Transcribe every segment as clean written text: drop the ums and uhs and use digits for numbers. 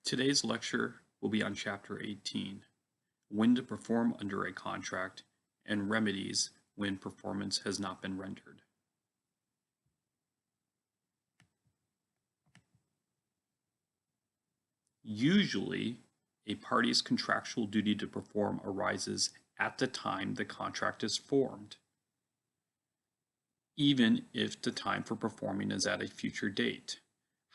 Today's lecture will be on Chapter 18, When to Perform Under a Contract and Remedies when Performance has not been rendered. Usually, a party's contractual duty to perform arises at the time the contract is formed, even if the time for performing is at a future date.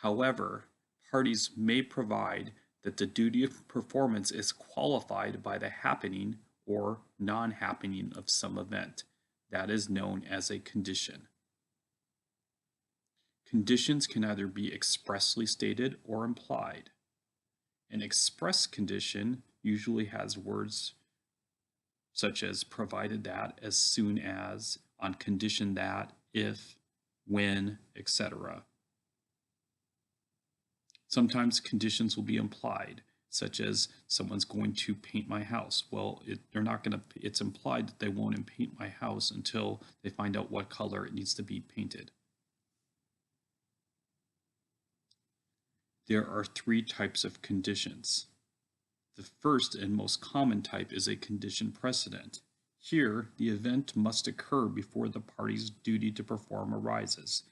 However, parties may provide that the duty of performance is qualified by the happening or non-happening of some event. That is known as a condition. Conditions can either be expressly stated or implied. An express condition usually has words such as provided that, as soon as, on condition that, if, when, etc. Sometimes conditions will be implied, such as someone's going to paint my house. Well, they're not going to, it's implied that they won't paint my house until they find out what color it needs to be painted. There are three types of conditions. The first and most common type is a condition precedent. Here, the event must occur before the party's duty to perform arises.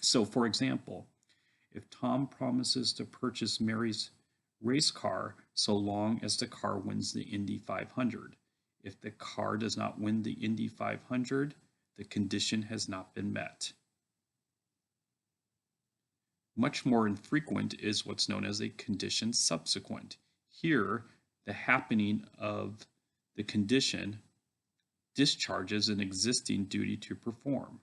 So, for example, if Tom promises to purchase Mary's race car so long as the car wins the Indy 500, if the car does not win the Indy 500, the condition has not been met. Much more infrequent is what's known as a condition subsequent. Here, the happening of the condition discharges an existing duty to perform.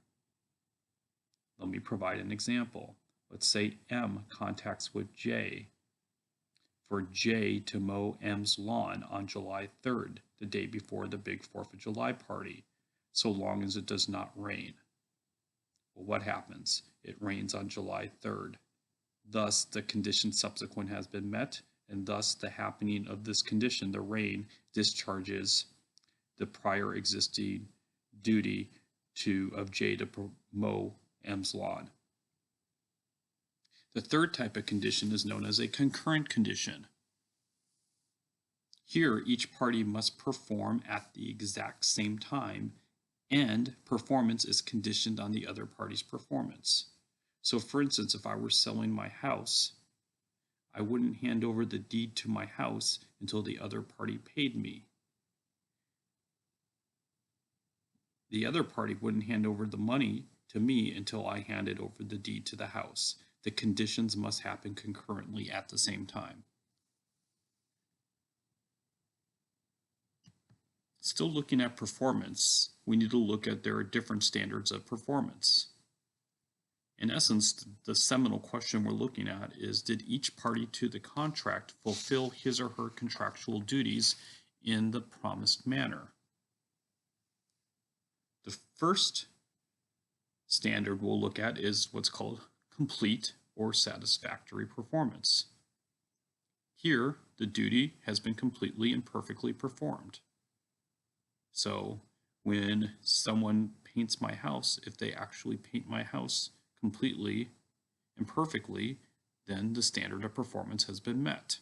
Let me provide an example. Let's say M contacts with J for J to mow M's lawn on July 3rd, the day before the big 4th of July party, so long as it does not rain. Well, what happens? It rains on July 3rd. Thus, the condition subsequent has been met, and thus the happening of this condition, the rain, discharges the prior existing duty of J to mow M's lawn. The third type of condition is known as a concurrent condition. Here, each party must perform at the exact same time, and performance is conditioned on the other party's performance. So, for instance, if I were selling my house, I wouldn't hand over the deed to my house until the other party paid me. The other party wouldn't hand over the money to me until I handed over the deed to the house. The conditions must happen concurrently at the same time. Still looking at performance, we need to look at there are different standards of performance. In essence, the seminal question we're looking at is, did each party to the contract fulfill his or her contractual duties in the promised manner? The first standard we'll look at is what's called complete or satisfactory performance. Here, the duty has been completely and perfectly performed. So when someone paints my house, if they actually paint my house completely and perfectly, then the standard of performance has been met.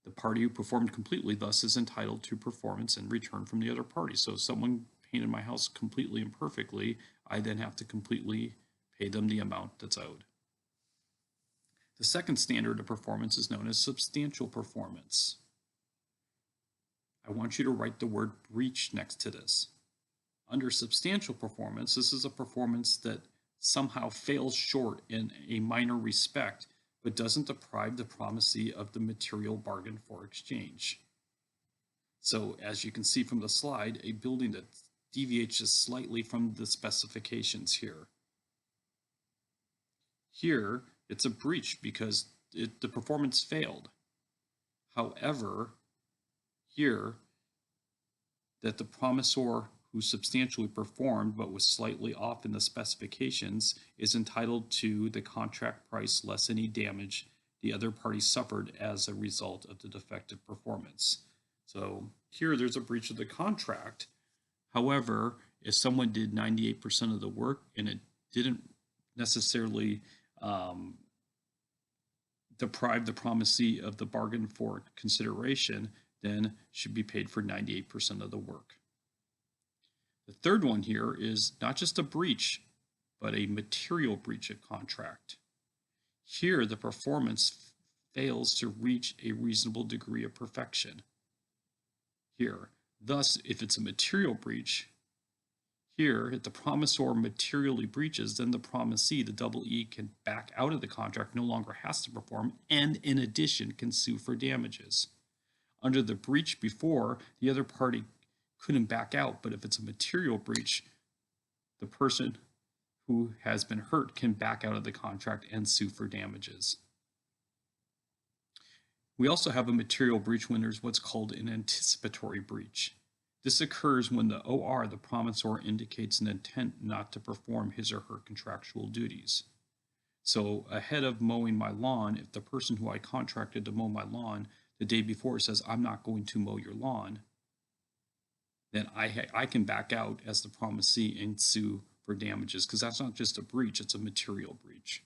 The party who performed completely thus is entitled to performance in return from the other party. So if someone painted my house completely and perfectly, I then have to completely pay them the amount that's owed. The second standard of performance is known as substantial performance. I want you to write the word breach next to this. Under substantial performance, this is a performance that somehow fails short in a minor respect, but doesn't deprive the promisee of the material bargain for exchange. So as you can see from the slide, a building that deviates just slightly from the specifications here. Here, it's a breach because the performance failed. However, here, that the promisor who substantially performed but was slightly off in the specifications is entitled to the contract price less any damage the other party suffered as a result of the defective performance. So here there's a breach of the contract. However, if someone did 98% of the work and it didn't necessarily deprive the promisee of the bargain for consideration, then should be paid for 98% of the work. The third one here is not just a breach, but a material breach of contract. Here, the performance fails to reach a reasonable degree of perfection. Here, thus, if it's a material breach, here, if the promisor materially breaches, then the promisee, the double E, can back out of the contract, no longer has to perform, and in addition can sue for damages. Under the breach before, the other party couldn't back out, but if it's a material breach, the person who has been hurt can back out of the contract and sue for damages. We also have a material breach when there's what's called an anticipatory breach. This occurs when the OR, the promisor, indicates an intent not to perform his or her contractual duties. So ahead of mowing my lawn, if the person who I contracted to mow my lawn the day before says, I'm not going to mow your lawn, then I can back out as the promisee and sue for damages, because that's not just a breach, it's a material breach.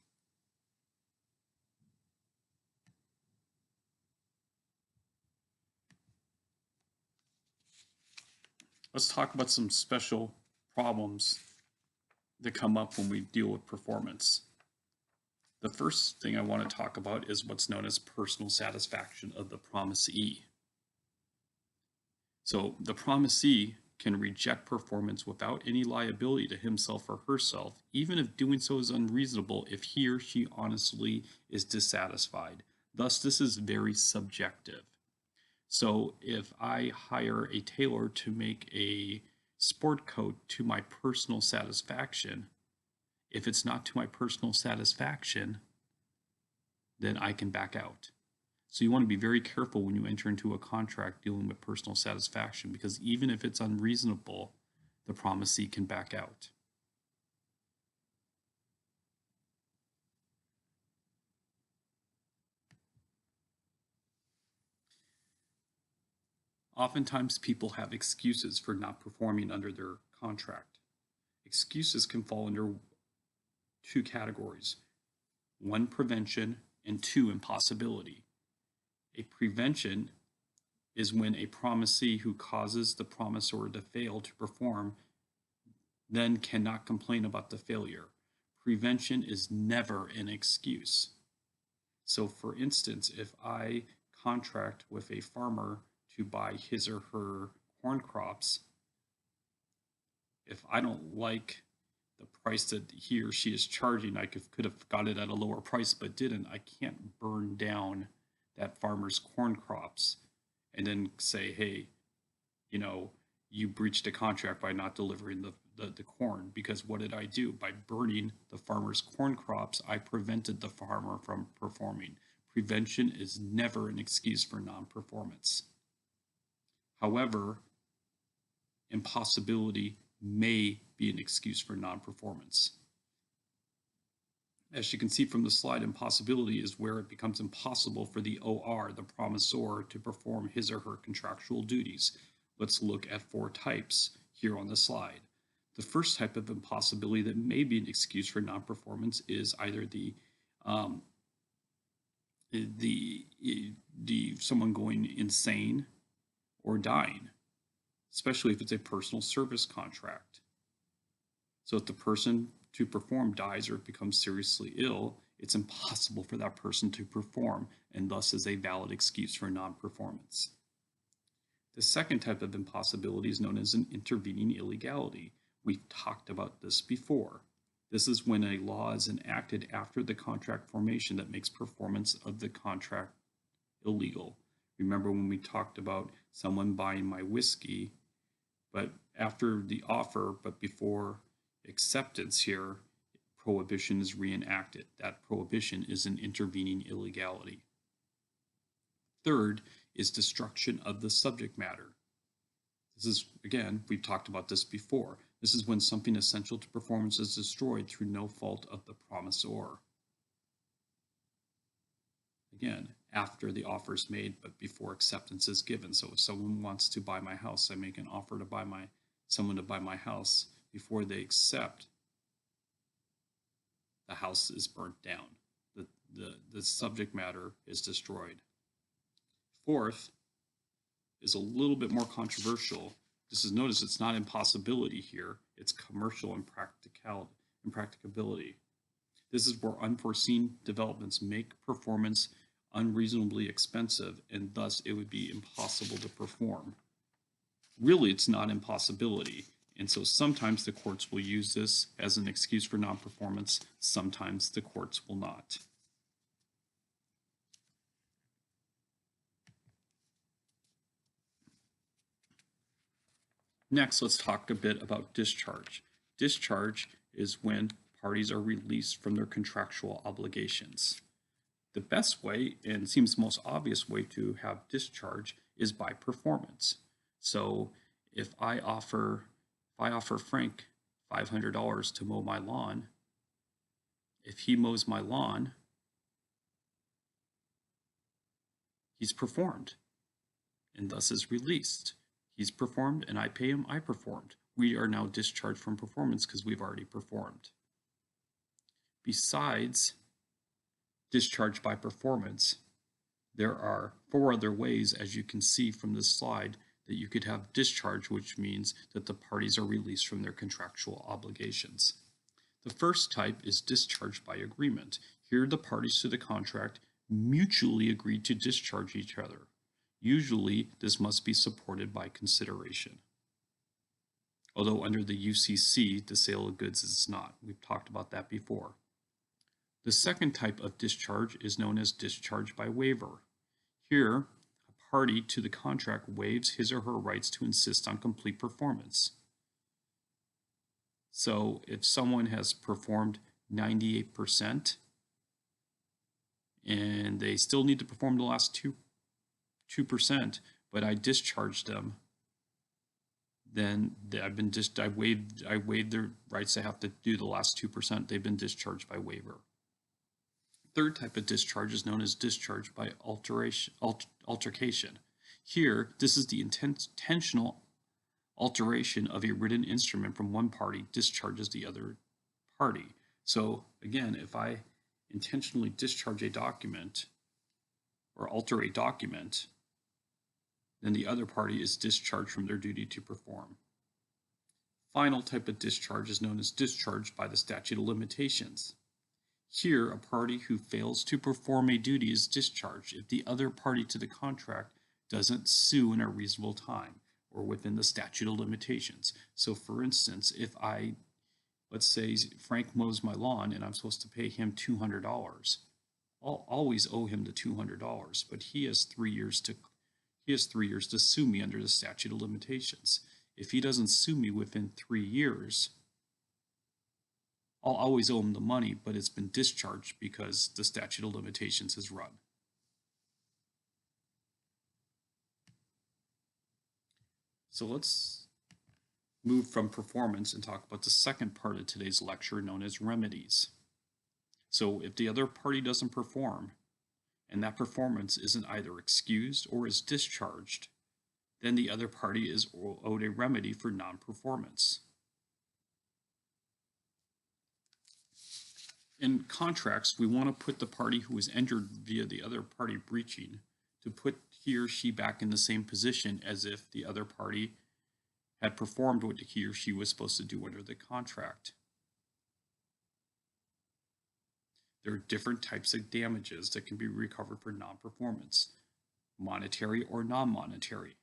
Let's talk about some special problems that come up when we deal with performance. The first thing I want to talk about is what's known as personal satisfaction of the promisee. So the promisee can reject performance without any liability to himself or herself, even if doing so is unreasonable if he or she honestly is dissatisfied. Thus, this is very subjective. So if I hire a tailor to make a sport coat to my personal satisfaction, if it's not to my personal satisfaction, then I can back out. So you want to be very careful when you enter into a contract dealing with personal satisfaction, because even if it's unreasonable, the promisee can back out. Oftentimes people have excuses for not performing under their contract. Excuses can fall under two categories: one, prevention, and two, impossibility. A prevention is when a promisee who causes the promisor to fail to perform then cannot complain about the failure. Prevention is never an excuse. So for instance, if I contract with a farmer to buy his or her corn crops, if I don't like the price that he or she is charging, I could have got it at a lower price but didn't, I can't burn down that farmer's corn crops and then say, hey, you breached a contract by not delivering the corn, because what did I do? By burning the farmer's corn crops, I prevented the farmer from performing. Prevention is never an excuse for non-performance. However, impossibility may be an excuse for non-performance. As you can see from the slide, impossibility is where it becomes impossible for the OR, the promisor, to perform his or her contractual duties. Let's look at four types here on the slide. The first type of impossibility that may be an excuse for non-performance is either the someone going insane or dying, especially if it's a personal service contract. So if the person to perform dies or becomes seriously ill, it's impossible for that person to perform, and thus is a valid excuse for non-performance. The second type of impossibility is known as an intervening illegality. We've talked about this before. This is when a law is enacted after the contract formation that makes performance of the contract illegal. Remember when we talked about someone buying my whiskey, but after the offer, but before acceptance here, prohibition is reenacted. That prohibition is an intervening illegality. Third is destruction of the subject matter. This is, again, we've talked about this before. This is when something essential to performance is destroyed through no fault of the promisor. Again, after the offer is made, but before acceptance is given. So if someone wants to buy my house, I make an offer to buy someone to buy my house. Before they accept, the house is burnt down. The the subject matter is destroyed. Fourth is a little bit more controversial. Notice it's not impossibility here, it's commercial impracticability. This is where unforeseen developments make performance unreasonably expensive, and thus it would be impossible to perform. Really, it's not impossibility, and so sometimes the courts will use this as an excuse for non-performance, sometimes the courts will not. Next, let's talk a bit about discharge. Discharge is when parties are released from their contractual obligations. The best way, and seems the most obvious way to have discharge, is by performance. So if I offer Frank $500 to mow my lawn, if he mows my lawn, he's performed and thus is released. He's performed and I pay him, I performed. We are now discharged from performance because we've already performed. Besides discharge by performance, there are 4 other ways, as you can see from this slide, that you could have discharge, which means that the parties are released from their contractual obligations. The first type is discharge by agreement. Here, the parties to the contract mutually agree to discharge each other. Usually, this must be supported by consideration. Although under the UCC, the sale of goods is not. We've talked about that before. The second type of discharge is known as discharge by waiver. Here, a party to the contract waives his or her rights to insist on complete performance. So if someone has performed 98% and they still need to perform the last 2%, but I discharged them, then I waived their rights to have to do the last 2%. They've been discharged by waiver. Third type of discharge is known as discharge by altercation. Here, this is the intentional alteration of a written instrument from one party discharges the other party. So again, if I intentionally discharge a document or alter a document, then the other party is discharged from their duty to perform. Final type of discharge is known as discharge by the statute of limitations. Here, a party who fails to perform a duty is discharged if the other party to the contract doesn't sue in a reasonable time or within the statute of limitations. So for instance, if let's say Frank mows my lawn and I'm supposed to pay him $200, I'll always owe him the $200, but he has 3 years to sue me under the statute of limitations. If he doesn't sue me within 3 years, I'll always owe him the money, but it's been discharged because the statute of limitations has run. So let's move from performance and talk about the second part of today's lecture, known as remedies. So if the other party doesn't perform, and that performance isn't either excused or is discharged, then the other party is owed a remedy for non-performance. In contracts, we want to put the party who was injured via the other party breaching to put he or she back in the same position as if the other party had performed what he or she was supposed to do under the contract. There are different types of damages that can be recovered for non-performance, monetary or non-monetary.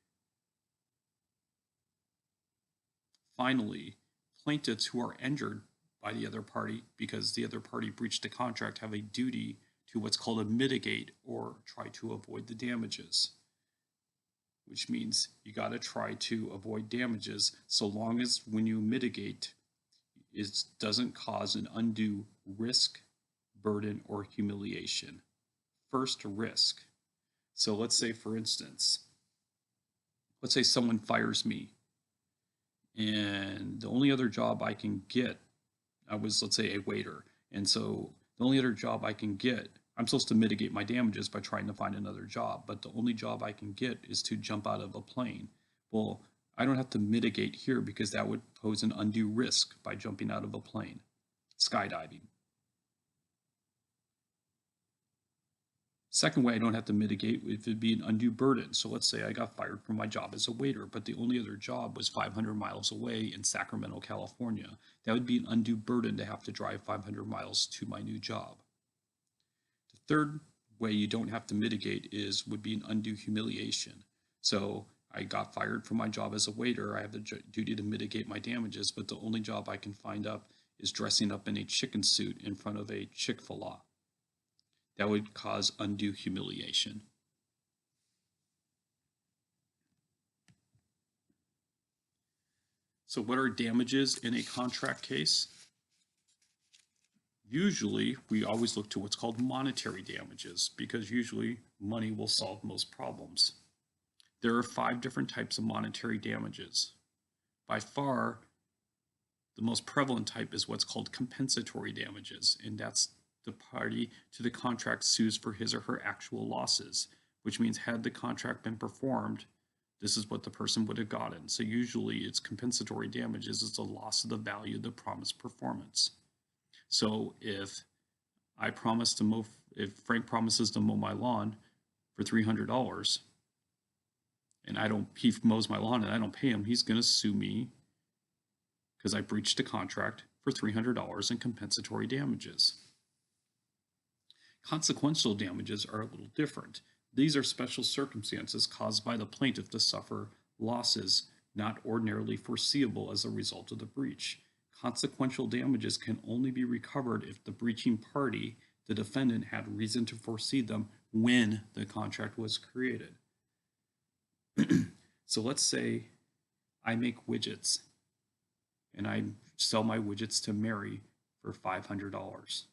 Finally, plaintiffs who are injured by the other party because the other party breached the contract have a duty to what's called a mitigate or try to avoid the damages, which means you got to try to avoid damages so long as when you mitigate, it doesn't cause an undue risk, burden, or humiliation. First, risk. So let's say, for instance, let's say someone fires me and the only other job I can get, I was, let's say, a waiter. And so the only other job I can get, I'm supposed to mitigate my damages by trying to find another job, but the only job I can get is to jump out of a plane. Well, I don't have to mitigate here because that would pose an undue risk by jumping out of a plane. Skydiving. Second way I don't have to mitigate if it'd be an undue burden. So let's say I got fired from my job as a waiter, but the only other job was 500 miles away in Sacramento, California. That would be an undue burden to have to drive 500 miles to my new job. The third way you don't have to mitigate would be an undue humiliation. So I got fired from my job as a waiter. I have the duty to mitigate my damages, but the only job I can find up is dressing up in a chicken suit in front of a Chick-fil-A. That would cause undue humiliation. So what are damages in a contract case? Usually, we always look to what's called monetary damages because usually money will solve most problems. There are 5 different types of monetary damages. By far, the most prevalent type is what's called compensatory damages, and that's the party to the contract sues for his or her actual losses, which means had the contract been performed, this is what the person would have gotten. So usually it's compensatory damages is the loss of the value of the promised performance. So if Frank promises to mow my lawn for $300 and he mows my lawn and I don't pay him, he's going to sue me because I breached a contract for $300 in compensatory damages. Consequential damages are a little different. These are special circumstances caused by the plaintiff to suffer losses not ordinarily foreseeable as a result of the breach. Consequential damages can only be recovered if the breaching party, the defendant, had reason to foresee them when the contract was created. So let's say I make widgets and I sell my widgets to Mary for $500.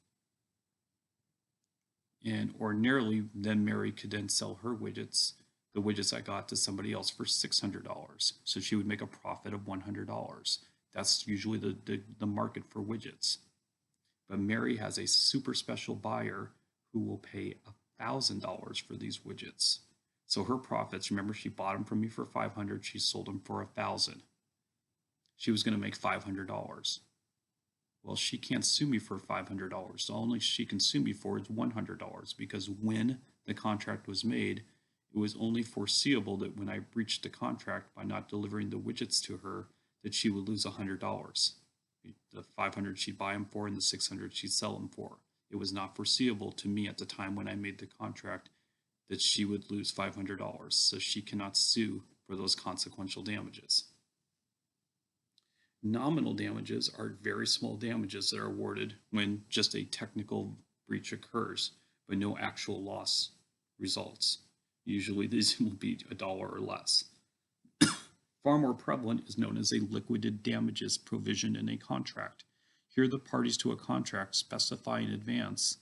And ordinarily, then Mary could then sell her widgets, the widgets I got, to somebody else for $600. So she would make a profit of $100. That's usually the market for widgets. But Mary has a super special buyer who will pay $1,000 for these widgets. So her profits, remember, she bought them from me for $500, she sold them for $1,000. She was going to make $500. Well, she can't sue me for $500. The only she can sue me for is $100 because when the contract was made, it was only foreseeable that when I breached the contract by not delivering the widgets to her, that she would lose $100. The $500 she'd buy them for and the $600 she'd sell them for. It was not foreseeable to me at the time when I made the contract that she would lose $500. So she cannot sue for those consequential damages. Nominal damages are very small damages that are awarded when just a technical breach occurs, but no actual loss results. Usually these will be $1 or less. Far more prevalent is known as a liquidated damages provision in a contract. Here the parties to a contract specify in advance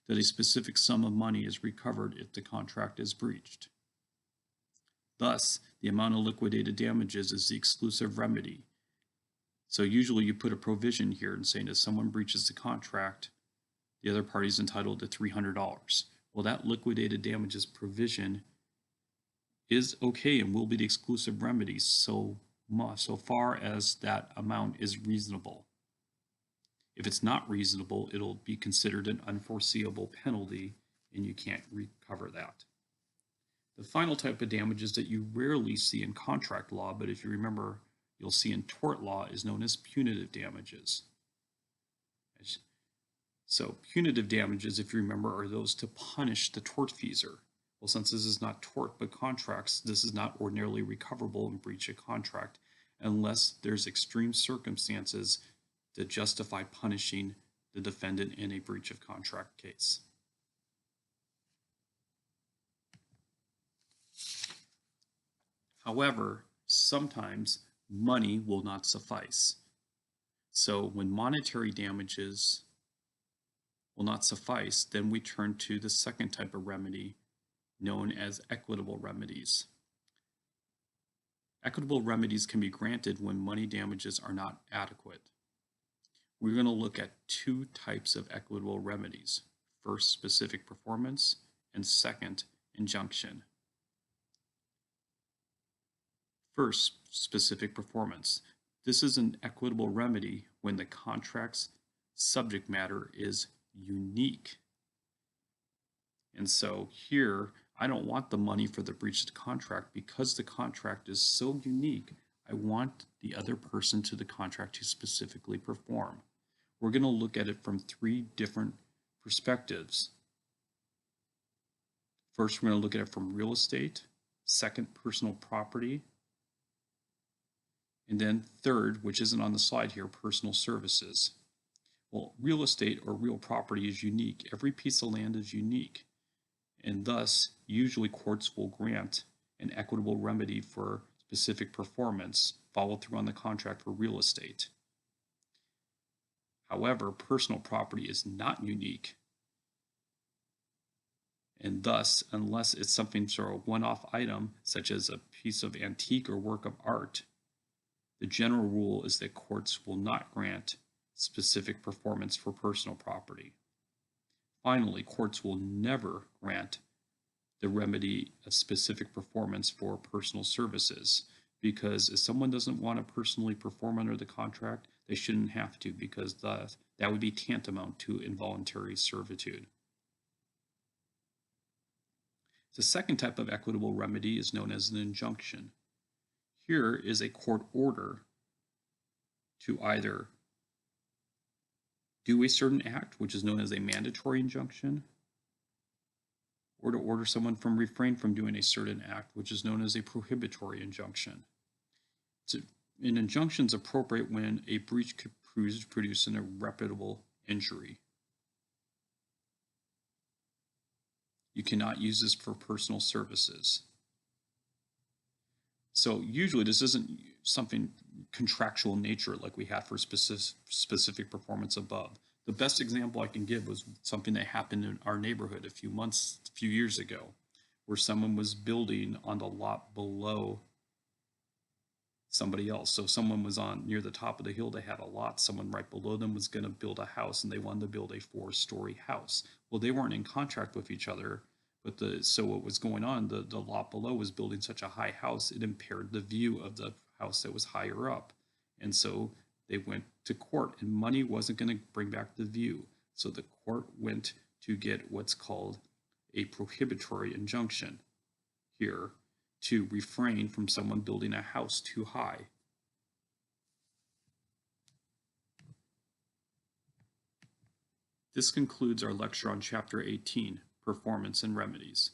that a specific sum of money is recovered if the contract is breached. Thus, the amount of liquidated damages is the exclusive remedy. So usually you put a provision here and saying if someone breaches the contract, the other party is entitled to $300. Well, that liquidated damages provision is okay and will be the exclusive remedy so far as that amount is reasonable. If it's not reasonable, it'll be considered an unforeseeable penalty and you can't recover that. The final type of damages that you rarely see in contract law, but if you remember, you'll see in tort law, is known as punitive damages. So punitive damages, if you remember, are those to punish the tortfeasor. Well, since this is not tort but contracts, this is not ordinarily recoverable in breach of contract unless there's extreme circumstances that justify punishing the defendant in a breach of contract case. However, sometimes money will not suffice. So when monetary damages will not suffice, then we turn to the second type of remedy known as equitable remedies. Equitable remedies can be granted when money damages are not adequate. We're going to look at 2 types of equitable remedies. First, specific performance, and second, injunction. First, specific performance. This is an equitable remedy when the contract's subject matter is unique. And so here, I don't want the money for the breach of the contract because the contract is so unique. I want the other person to the contract to specifically perform. We're going to look at it from three different perspectives. First, we're going to look at it from real estate. Second, personal property. And then third, which isn't on the slide here, personal services. Well, real estate or real property is unique. Every piece of land is unique. And thus, usually courts will grant an equitable remedy for specific performance, follow through on the contract for real estate. However, personal property is not unique. And thus, unless it's something sort of one-off item, such as a piece of antique or work of art, the general rule is that courts will not grant specific performance for personal property. Finally, courts will never grant the remedy of specific performance for personal services, because if someone doesn't want to personally perform under the contract, they shouldn't have to, because that would be tantamount to involuntary servitude. The second type of equitable remedy is known as an injunction. Here is a court order to either do a certain act, which is known as a mandatory injunction, or to order someone from refrain from doing a certain act, which is known as a prohibitory injunction. So an injunction is appropriate when a breach could produce an irreparable injury. You cannot use this for personal services. So usually this isn't something contractual nature like we had for specific performance above. The best example I can give was something that happened in our neighborhood a few years ago, where someone was building on the lot below somebody else. So someone was on near the top of the hill, they had a lot, someone right below them was going to build a house, and they wanted to build a 4-story house. Well, they weren't in contract with each other, but so what was going on, the lot below was building such a high house, it impaired the view of the house that was higher up. And so they went to court, and money wasn't going to bring back the view. So the court went to get what's called a prohibitory injunction here, to refrain from someone building a house too high. This concludes our lecture on Chapter 18, Performance and Remedies.